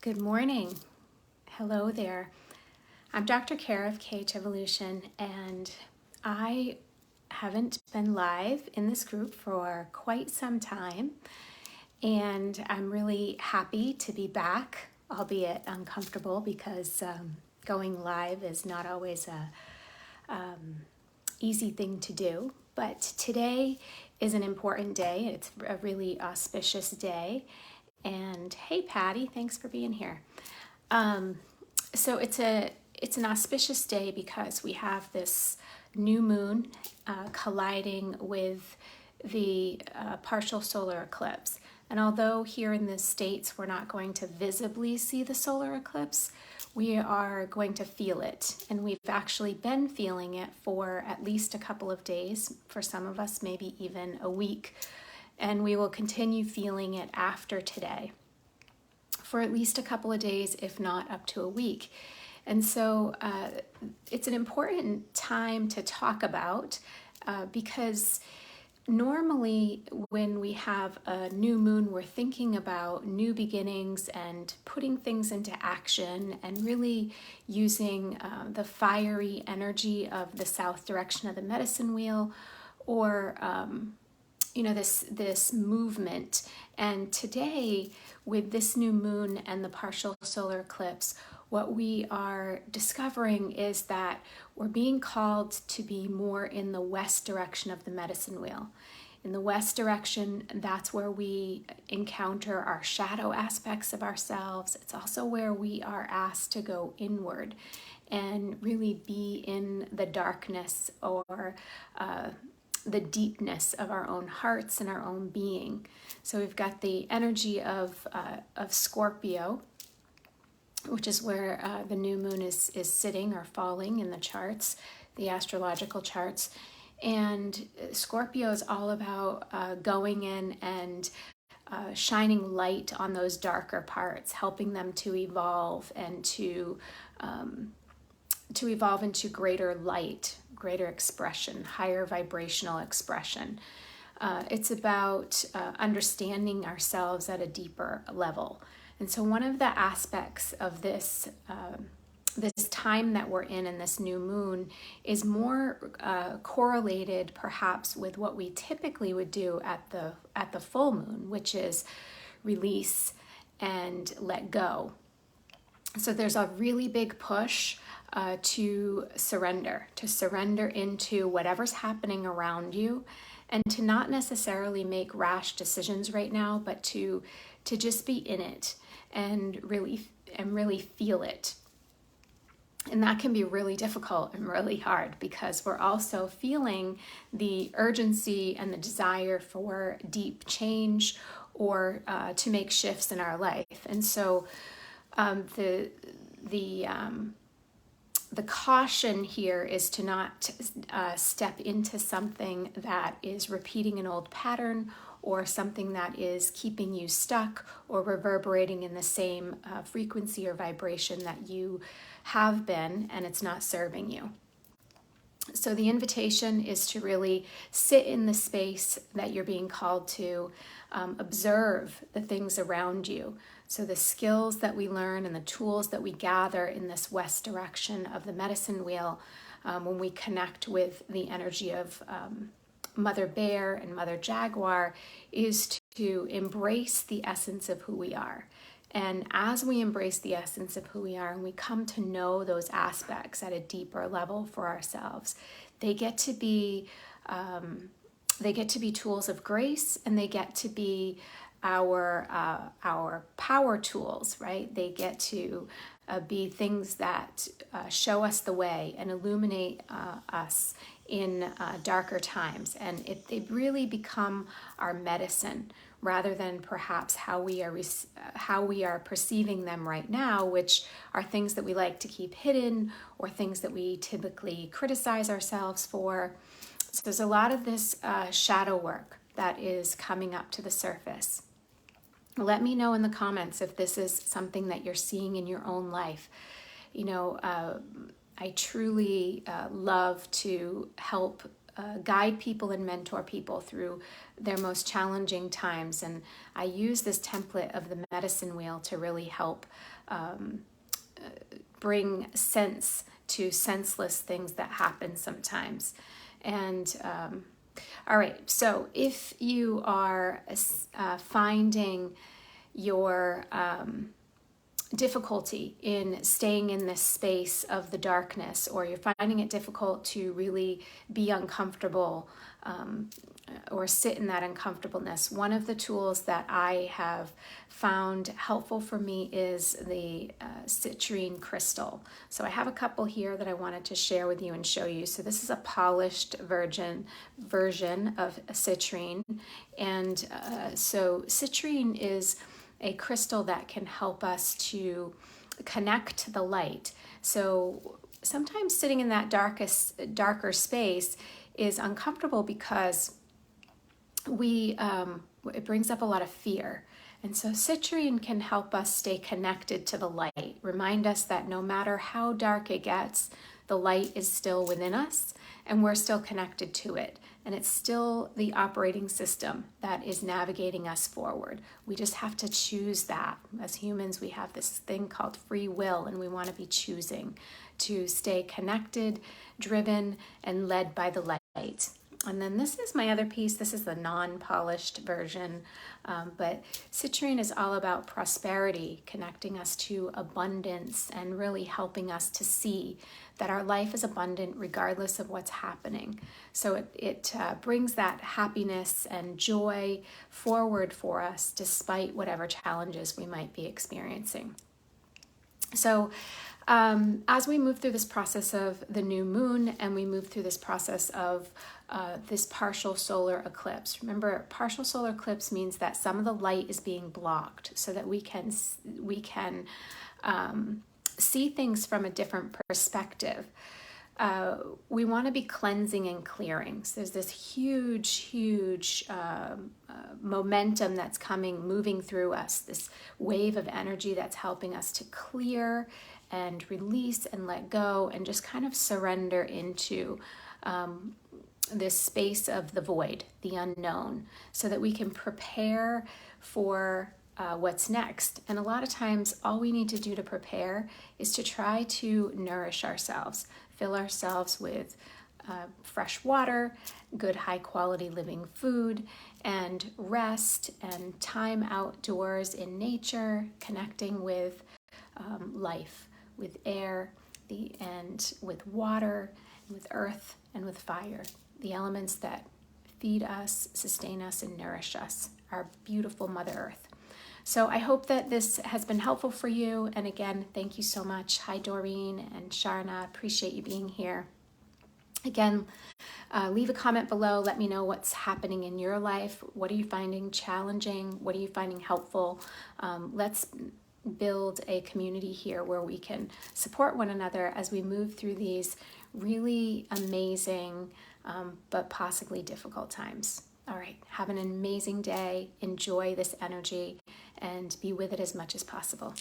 Good morning. Hello there. I'm Dr. Kara of KH Evolution, and I haven't been live in this group for quite some time, and I'm really happy to be back, albeit uncomfortable because going live is not always a easy thing to do. But today is an important day. It's a really auspicious day. And hey, Patty, thanks for being here. So it's an auspicious day because we have this new moon colliding with the partial solar eclipse. And although here in the States we're not going to visibly see the solar eclipse, we are going to feel it. And we've actually been feeling it for at least a couple of days, for some of us maybe even a week. And we will continue feeling it after today for at least a couple of days, if not up to a week. And so it's an important time to talk about because normally when we have a new moon, we're thinking about new beginnings and putting things into action and really using the fiery energy of the south direction of the medicine wheel, or this movement. And today, with this new moon and the partial solar eclipse, what we are discovering is that we're being called to be more in the west direction of the medicine wheel. In the west direction, that's where we encounter our shadow aspects of ourselves. It's also where we are asked to go inward and really be in the darkness or the deepness of our own hearts and our own being. So we've got the energy of Scorpio, which is where the new moon is sitting or falling in the charts, the astrological charts. And Scorpio is all about going in and shining light on those darker parts, helping them to evolve and to evolve into greater light, greater expression, higher vibrational expression. It's about understanding ourselves at a deeper level. And so one of the aspects of this time that we're in this new moon is more correlated perhaps with what we typically would do at the full moon, which is release and let go. So there's a really big push to surrender into whatever's happening around you, and to not necessarily make rash decisions right now, but to just be in it and really feel it. And that can be really difficult and really hard because we're also feeling the urgency and the desire for deep change or to make shifts in our life. And so the caution here is to not step into something that is repeating an old pattern or something that is keeping you stuck or reverberating in the same frequency or vibration that you have been, and it's not serving you. So the invitation is to really sit in the space that you're being called to, observe the things around you. So the skills that we learn and the tools that we gather in this west direction of the medicine wheel, when we connect with the energy of Mother Bear and Mother Jaguar, is to embrace the essence of who we are. And as we embrace the essence of who we are and we come to know those aspects at a deeper level for ourselves, they get to be tools of grace, and they get to be our power tools, right? They get to be things that show us the way and illuminate us in darker times. And they really become our medicine rather than perhaps how we are perceiving them right now, which are things that we like to keep hidden or things that we typically criticize ourselves for. So there's a lot of this shadow work that is coming up to the surface. Let me know in the comments if this is something that you're seeing in your own life. I truly love to help guide people and mentor people through their most challenging times. And I use this template of the medicine wheel to really help bring sense to senseless things that happen sometimes. And all right, so if you are finding your difficulty in staying in this space of the darkness, or you're finding it difficult to really be uncomfortable or sit in that uncomfortableness, one of the tools that I have found helpful for me is the citrine crystal. So I have a couple here that I wanted to share with you and show you. So this is a polished version of citrine, and so citrine is a crystal that can help us to connect to the light. So sometimes sitting in that darker space is uncomfortable because it brings up a lot of fear. And so citrine can help us stay connected to the light, remind us that no matter how dark it gets, the light is still within us and we're still connected to it. And it's still the operating system that is navigating us forward. We just have to choose that. As humans, we have this thing called free will, and we want to be choosing to stay connected, driven, and led by the light. And then this is my other piece. This is the non-polished version, but citrine is all about prosperity, connecting us to abundance and really helping us to see that our life is abundant regardless of what's happening. So it brings that happiness and joy forward for us despite whatever challenges we might be experiencing. So as we move through this process of the new moon and we move through this process of this partial solar eclipse, remember, partial solar eclipse means that some of the light is being blocked so that we can see things from a different perspective. We want to be cleansing and clearing. So there's this huge momentum that's moving through us, this wave of energy that's helping us to clear and release and let go and just kind of surrender into this space of the void, the unknown, so that we can prepare for what's next. And a lot of times all we need to do to prepare is to try to nourish ourselves, fill ourselves with fresh water, good high quality living food, and rest and time outdoors in nature, connecting with life, with air, and with water, with earth, and with fire, the elements that feed us, sustain us, and nourish us, our beautiful Mother Earth. So I hope that this has been helpful for you. And again, thank you so much. Hi, Doreen and Sharna. Appreciate you being here. Again, leave a comment below. Let me know what's happening in your life. What are you finding challenging? What are you finding helpful? Let's build a community here where we can support one another as we move through these really amazing but possibly difficult times. All right, have an amazing day. Enjoy this energy and be with it as much as possible.